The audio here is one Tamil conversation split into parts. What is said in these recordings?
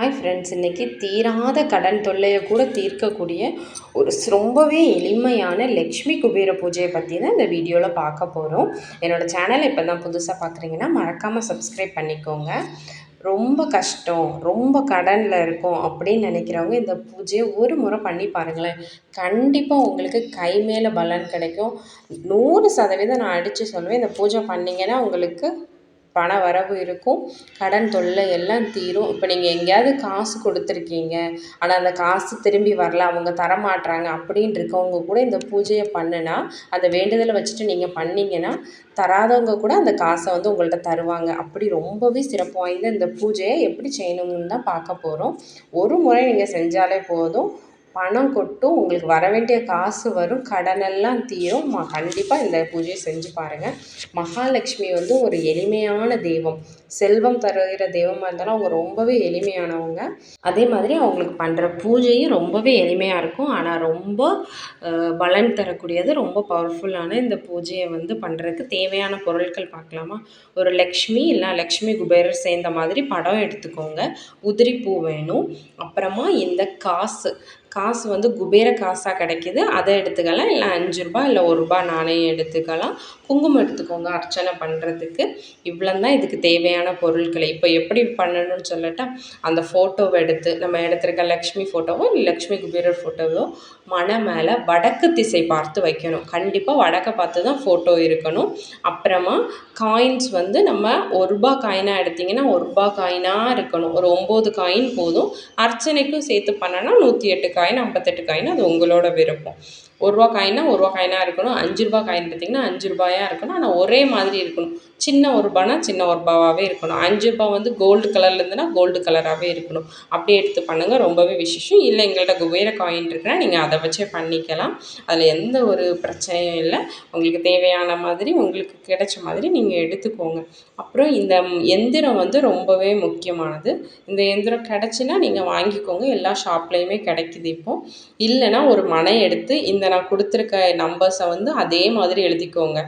ஹாய் ஃப்ரெண்ட்ஸ், இன்றைக்கி தீராத கடன் தொல்லையை கூட தீர்க்கக்கூடிய ஒரு ரொம்பவே எளிமையான லக்ஷ்மி குபேர பூஜையை பற்றி தான் இந்த வீடியோவில் பார்க்க போகிறோம். என்னோடய சேனலை இப்போ தான் புதுசாக பார்க்குறீங்கன்னா மறக்காமல் சப்ஸ்கிரைப் பண்ணிக்கோங்க. ரொம்ப கஷ்டம், ரொம்ப கடனில் இருக்கும் அப்படின்னு நினைக்கிறவங்க இந்த பூஜையை ஒரு முறை பண்ணி பாருங்களேன். கண்டிப்பாக உங்களுக்கு கை மேலே பலன் கிடைக்கும். 100% நான் அடித்து சொல்லுவேன். இந்த பூஜை பண்ணிங்கன்னா உங்களுக்கு பண வரவு இருக்கும், கடன் தொல்லை எல்லாம் தீரும். இப்போ நீங்கள் எங்கேயாவது காசு கொடுத்துருக்கீங்க, ஆனால் அந்த காசு திரும்பி வரல, அவங்க தரமாட்டுறாங்க அப்படின்னு இருக்கவங்க கூட இந்த பூஜையை பண்ணுனா, அந்த வேண்டுதலை வச்சுட்டு நீங்கள் பண்ணிங்கன்னா தராதவங்க கூட அந்த காசை வந்து உங்கள்கிட்ட தருவாங்க. அப்படி ரொம்பவே சிறப்பு வாய்ந்த இந்த பூஜையை எப்படி செய்யணும்னு தான் பார்க்க போகிறோம். ஒரு முறை நீங்கள் செஞ்சாலே போதும், பணம் கொட்டும், உங்களுக்கு வர வேண்டிய காசு வரும், கடனெல்லாம் தீரும். கண்டிப்பாக இந்த பூஜையை செஞ்சு பாருங்கள். மகாலட்சுமி வந்து ஒரு எளிமையான தெய்வம், செல்வம் தருகிற தெய்வமாக இருந்தாலும் அவங்க ரொம்பவே எளிமையானவங்க. அதே மாதிரி அவங்களுக்கு பண்ணுற பூஜையும் ரொம்பவே எளிமையாக இருக்கும், ஆனால் ரொம்ப பலன் தரக்கூடியது, ரொம்ப பவர்ஃபுல்லான இந்த பூஜையை வந்து பண்ணுறதுக்கு தேவையான பொருட்கள் பார்க்கலாமா? ஒரு லக்ஷ்மி இல்லை லக்ஷ்மி குபேரர் சேர்ந்த மாதிரி படம் எடுத்துக்கோங்க. உதிரி பூ வேணும். அப்புறமா இந்த காசு வந்து குபேர காசாக கிடைக்கிது, அதை எடுத்துக்கலாம். இல்லை 5 ரூபா இல்லை 1 ரூபா நாணயம் எடுத்துக்கலாம். குங்குமம் எடுத்துக்கோங்க அர்ச்சனை பண்ணுறதுக்கு. இவ்வளோ தான் இதுக்கு தேவையான பொருட்களை. இப்போ எப்படி பண்ணணும்னு சொல்லட்டா, அந்த ஃபோட்டோவை எடுத்து நம்ம எடுத்துருக்க லக்ஷ்மி ஃபோட்டோவோ இல்லை லக்ஷ்மி குபேரர் ஃபோட்டோவோ மனை மேலே வடக்கு திசை பார்த்து வைக்கணும். கண்டிப்பாக வடக்கை பார்த்து தான் ஃபோட்டோ இருக்கணும். அப்புறமா காயின்ஸ் வந்து நம்ம 1 ரூபா காயினாக எடுத்திங்கன்னா 1 ரூபா காயினாக இருக்கணும். ஒரு 9 காயின் போதும். அர்ச்சனைக்கும் சேர்த்து பண்ணனா 108 காயின் 58 காயின், அது உங்களோட விருப்பம். 1 ரூபா காயினா 1 ரூபா காயினாக இருக்கணும். 5 ரூபா காயின் பார்த்திங்கன்னா 5 ரூபாயாக இருக்கணும். ஆனால் ஒரே மாதிரி இருக்கணும். சின்ன 1 ரூபானா சின்ன 1 ரூபாவாகவே இருக்கணும். 5 ரூபா வந்து கோல்டு கலரில் இருந்துன்னா கோல்டு கலராகவே இருக்கணும். அப்படியே எடுத்து பண்ணுங்கள், ரொம்பவே விசேஷம். இல்லை எங்கள்கிட்ட குபேர காயின் இருக்குன்னா நீங்கள் அதை வச்சே பண்ணிக்கலாம். அதில் எந்த ஒரு பிரச்சனையும் இல்லை. உங்களுக்கு தேவையான மாதிரி உங்களுக்கு கிடைச்ச மாதிரி நீங்கள் எடுத்துக்கோங்க. அப்புறம் இந்த எந்திரம் வந்து ரொம்பவே முக்கியமானது. இந்த எந்திரம் கிடச்சின்னா நீங்கள் வாங்கிக்கோங்க. எல்லா ஷாப்லேயுமே கிடைக்கிது இப்போது. இல்லைன்னா ஒரு மனை எடுத்து இந்த நான் கொடுத்துருக்க நம்பர்ஸை வந்து அதே மாதிரி எழுதிக்கோங்க.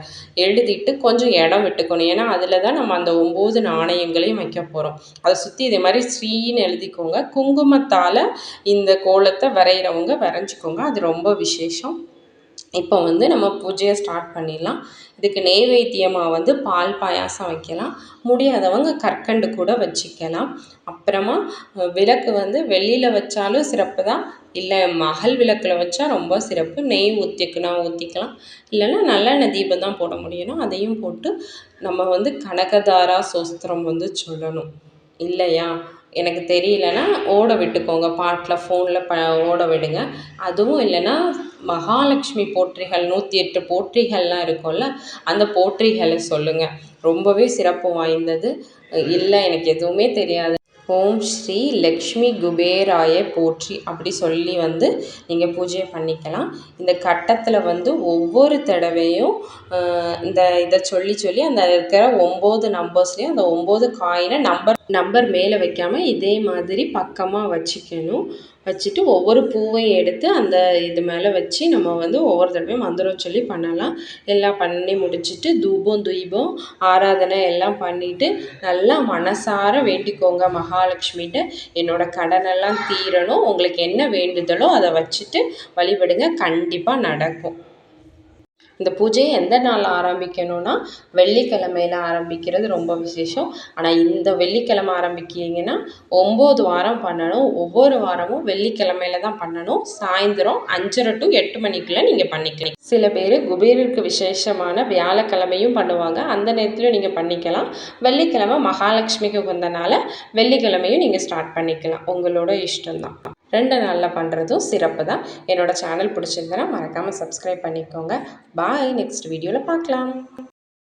எழுதிட்டு கொஞ்சம் இடம் விட்டுக்கணும். ஏன்னா அதில் தான் நம்ம அந்த 9 நாணயங்களையும் வைக்க போகிறோம். அதை சுற்றி இதே மாதிரி ஸ்ரீன்னு எழுதிக்கோங்க. குங்குமத்தால் இந்த கோலத்தை வரைகிறவங்க வரைஞ்சிக்கோங்க. அது ரொம்ப விசேஷம். இப்போ வந்து நம்ம பூஜையை ஸ்டார்ட் பண்ணிடலாம். இதுக்கு நெய்வேத்தியமாக வந்து பால் பாயாசம் வைக்கலாம். முடியாதவங்க கற்கண்டு கூட வச்சுக்கலாம். அப்புறமா விளக்கு வந்து வெள்ளியில் வச்சாலும் சிறப்பு தான், இல்லை மகள் விளக்கில் வச்சா ரொம்ப சிறப்பு. நெய் ஊற்றிக்கலாம். இல்லைன்னா நல்லெண்ணெய் தீபம் தான் போட முடியணும், அதையும் போட்டு நம்ம வந்து கனகதாரா சோஸ்திரம் வந்து சொல்லணும். இல்லையா, எனக்கு தெரியலன்னா ஓட விட்டுக்கோங்க, பாட்டில் ஃபோனில் ஓட விடுங்க. அதுவும் இல்லைன்னா மகாலட்சுமி போற்றிகள் 108 போற்றிகள்லாம் இருக்கும்ல, அந்த போற்றிகளை சொல்லுங்கள். ரொம்பவே சிறப்பு வாய்ந்தது. இல்லை எனக்கு எதுவுமே தெரியாது, ஓம் ஸ்ரீ லக்ஷ்மி குபேராய போற்றி அப்படி சொல்லி வந்து நீங்கள் பூஜையை பண்ணிக்கலாம். இந்த கட்டத்தில் வந்து ஒவ்வொரு தடவையும் இதை சொல்லி அந்த இருக்கிற 9 நம்பர்ஸ்லேயும் அந்த 9 காயினை நம்பர் மேலே வைக்காமல் இதே மாதிரி பக்கமாக வச்சுக்கணும். வச்சுட்டு ஒவ்வொரு பூவையும் எடுத்து அந்த இது மேலே வச்சு நம்ம வந்து ஒவ்வொரு தடவையும் மந்திரம் சொல்லி பண்ணலாம். எல்லாம் பண்ணி முடிச்சுட்டு தீபம் ஆராதனை எல்லாம் பண்ணிவிட்டு நல்லா மனசார வேண்டிக்கோங்க மகாலட்சுமிகிட்ட, என்னோடய கடனெல்லாம் தீரணும், உங்களுக்கு என்ன வேண்டுதலோ அதை வச்சுட்டு வழிபடுங்க, கண்டிப்பாக நடக்கும். இந்த பூஜையை எந்த நாள் ஆரம்பிக்கணும்னா வெள்ளிக்கிழமையில் ஆரம்பிக்கிறது ரொம்ப விசேஷம். ஆனால் இந்த வெள்ளிக்கிழமை ஆரம்பிக்கிறீங்கன்னா 9 வாரம் பண்ணணும். ஒவ்வொரு வாரமும் வெள்ளிக்கிழமையில தான் பண்ணணும். சாயந்தரம் 5:30 to 8 மணிக்குள்ளே நீங்கள் பண்ணிக்கலாம். சில பேர் குபேரருக்கு விசேஷமான வியாழக்கிழமையும் பண்ணுவாங்க, அந்த நேரத்தில் நீங்கள் பண்ணிக்கலாம். வெள்ளிக்கிழமை மகாலட்சுமிக்கு உகந்தனால வெள்ளிக்கிழமையும் நீங்கள் ஸ்டார்ட் பண்ணிக்கலாம், உங்களோட இஷ்டம்தான். 2 நாளில் பண்ணுறதும் சிறப்பு தான். என்னோடய சேனல் பிடிச்சிருந்தனா மறக்காமல் சப்ஸ்கிரைப் பண்ணிக்கோங்க. பாய், நெக்ஸ்ட் வீடியோவில் பார்க்கலாம்.